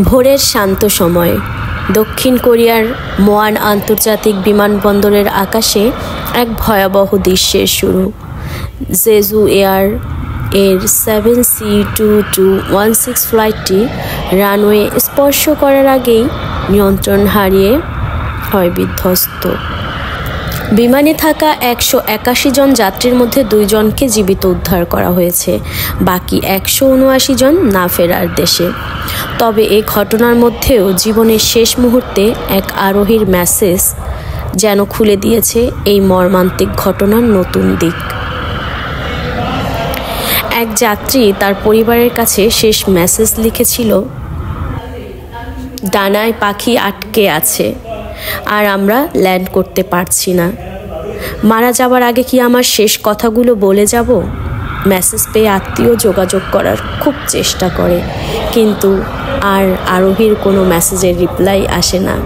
ভোরের শান্ত সময় দক্ষিণ কোরিয়ার মোয়ান আন্তর্জাতিক বিমানবন্দরের আকাশে এক ভয়াবহ দৃশ্যের শুরু। জেজু এয়ার এর 7C2216 ফ্লাইটটি রানওয়ে স্পর্শ করার আগেই নিয়ন্ত্রণ হারিয়ে হয় বিধ্বস্ত। বিমানে থাকা 181 জন যাত্রীর মধ্যে 2 জনকে জীবিত উদ্ধার করা হয়েছে, বাকি 179 জন না ফেরার দেশে। তবে এই ঘটনার মধ্যেও জীবনের শেষ মুহূর্তে এক আরোহীর মেসেজ যেন খুলে দিয়েছে এই মর্মান্তিক ঘটনার নতুন দিক। এক যাত্রী তার পরিবারের কাছে শেষ মেসেজ লিখেছিল, ডানায় পাখি আটকে আছে আর আমরা ল্যান্ড করতে পারছি না। মারা যাবার আগে কি আমার শেষ কথাগুলো বলে যাব? মেসেজ পেয়ে আত্মীয় যোগাযোগ করার খুব চেষ্টা করে, কিন্তু আর আরোহীর কোনো মেসেজের রিপ্লাই আসে না।